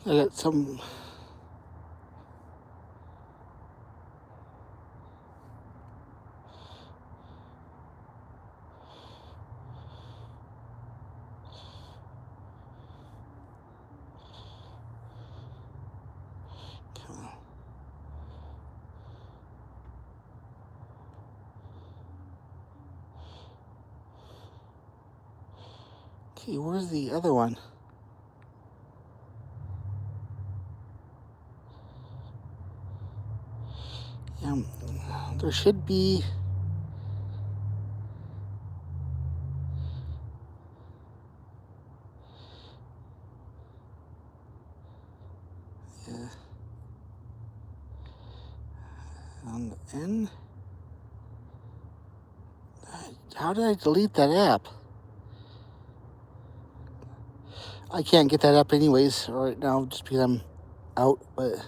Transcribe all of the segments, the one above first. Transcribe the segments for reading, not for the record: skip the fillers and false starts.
I got some. Okay, where's the other one? There should be. Yeah. On the end. How did I delete that app? I can't get that up anyways right now just because I'm out, but.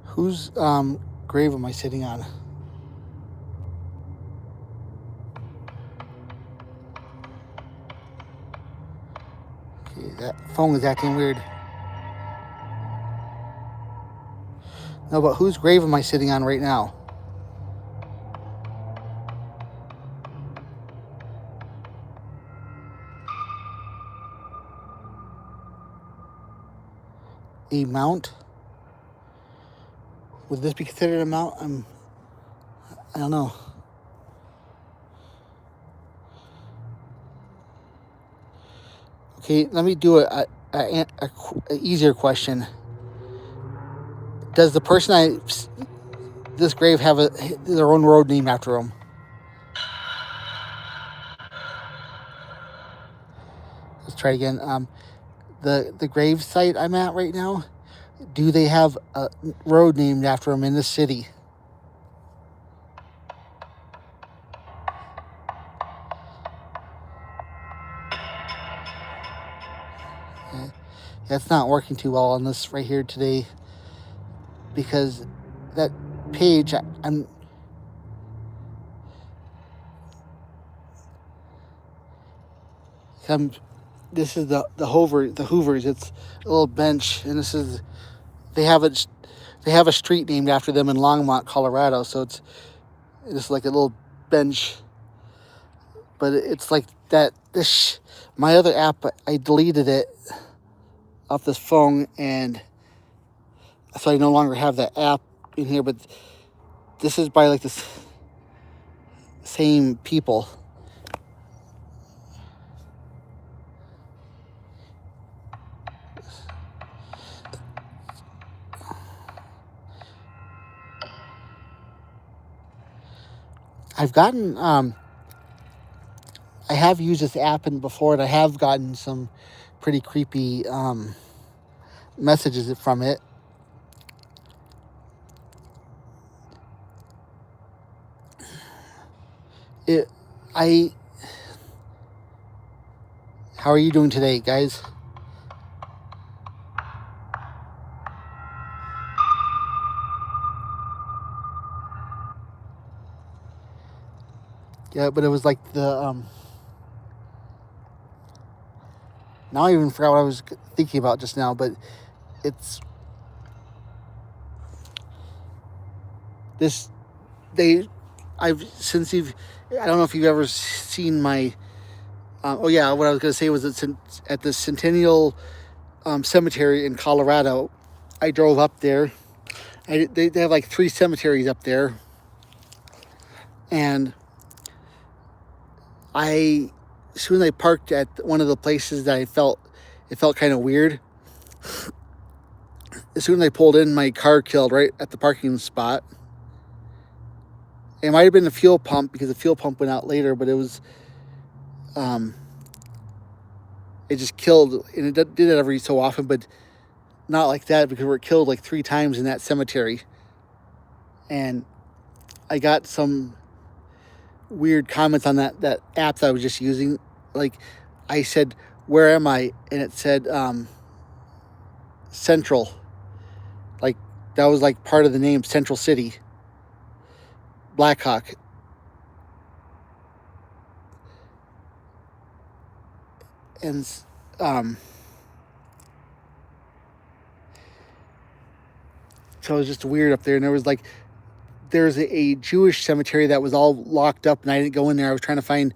Whose grave am I sitting on? Okay, that phone is acting weird. No, but whose grave am I sitting on right now? A mount? Would this be considered a mount? I don't know. Okay, let me do a easier question. Does the person this grave have their own road named after them? Let's try again. The grave site I'm at right now, do they have a road named after them in the city? That's not working too well on this right here today because that page I'm this is the Hoovers. It's a little bench, and this is they have a street named after them in Longmont, Colorado. So it's like a little bench, but it's like that. My other app, I deleted it off this phone, and so I no longer have that app in here. But this is by like the same people. I've gotten I have used this app before, and I have gotten some pretty creepy messages from it. How are you doing today, guys? Yeah, but it was like now I even forgot what I was thinking about just now, but it's this I don't know if you've ever seen my what I was going to say was at the Centennial Cemetery in Colorado. I drove up there. They have like 3 cemeteries up there, and as soon as I parked at one of the places that it felt kind of weird. As soon as I pulled in, my car killed right at the parking spot. It might have been the fuel pump because the fuel pump went out later, but it was it just killed, and it did it every so often, but not like that, because we're killed like 3 times in that cemetery. And I got some weird comments on that app that I was just using. Like, I said, "Where am I?" And it said Central. Like, that was like part of the name, Central City, Blackhawk. And so it was just weird up there. And there's a Jewish cemetery that was all locked up, and I didn't go in there. I was trying to find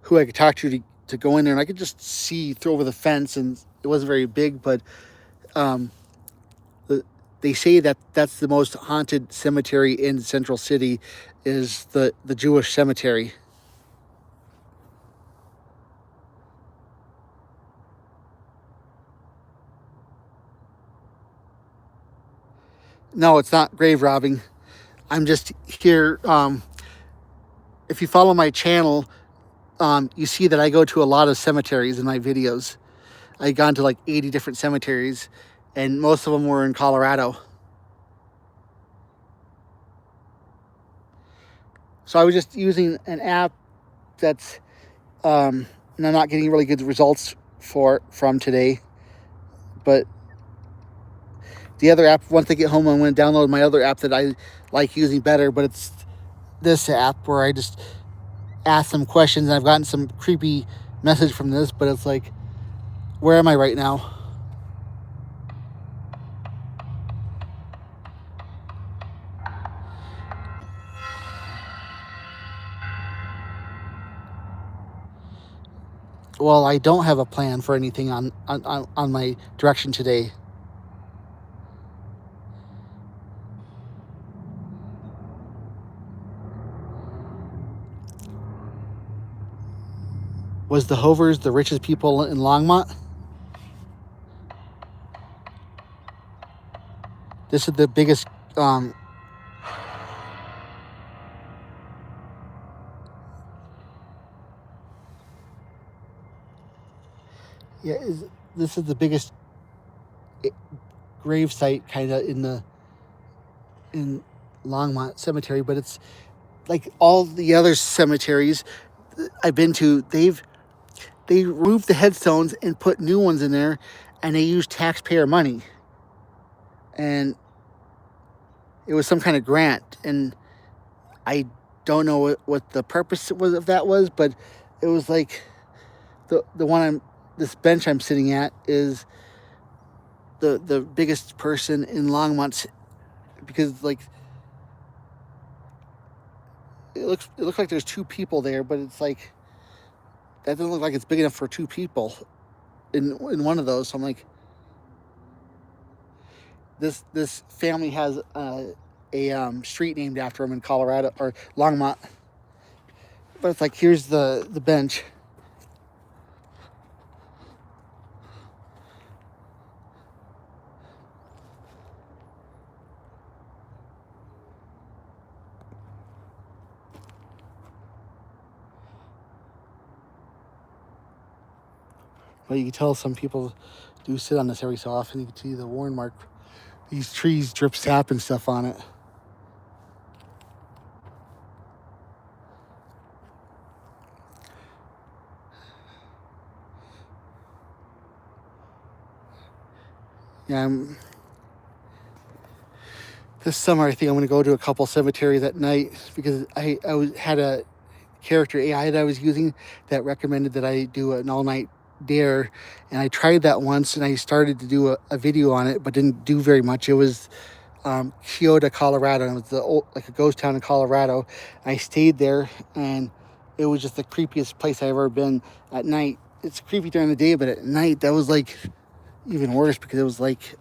who I could talk to go in there, and I could just see through over the fence, and it wasn't very big, but they say that that's the most haunted cemetery in Central City, is the Jewish cemetery. No, it's not grave robbing. I'm just here. If you follow my channel, you see that I go to a lot of cemeteries in my videos. I've gone to like 80 different cemeteries, and most of them were in Colorado. So I was just using an app that's, and I'm not getting really good results from today. But the other app, once I get home, I'm going to download my other app that I like using better. But it's this app where I just ask some questions, and I've gotten some creepy message from this. But it's like, where am I right now? Well, I don't have a plan for anything on my direction today. Was the Hovers the richest people in Longmont? This is the biggest yeah, this is the biggest grave site kind of in Longmont Cemetery, but it's like all the other cemeteries I've been to, they removed the headstones and put new ones in there, and they used taxpayer money. And it was some kind of grant, and I don't know what the purpose was of that was, but it was like the one this bench I'm sitting at is the biggest person in Longmont, because like it looks like there's 2 people there, but it's like that doesn't look like it's big enough for 2 people in one of those. So I'm like, this family has a street named after them in Colorado, or Longmont. But it's like, here's the bench. But you can tell some people do sit on this every so often. You can see the worn mark. These trees drip sap and stuff on it. Yeah, this summer I think I'm going to go to a couple cemeteries at night, because I had a character AI that I was using that recommended that I do an all-night dare, and I tried that once, and I started to do a video on it, but didn't do very much. It was Kyoto, Colorado, and it was like a ghost town in Colorado. I stayed there, and it was just the creepiest place I've ever been at night. It's creepy during the day, but at night that was like even worse, because it was like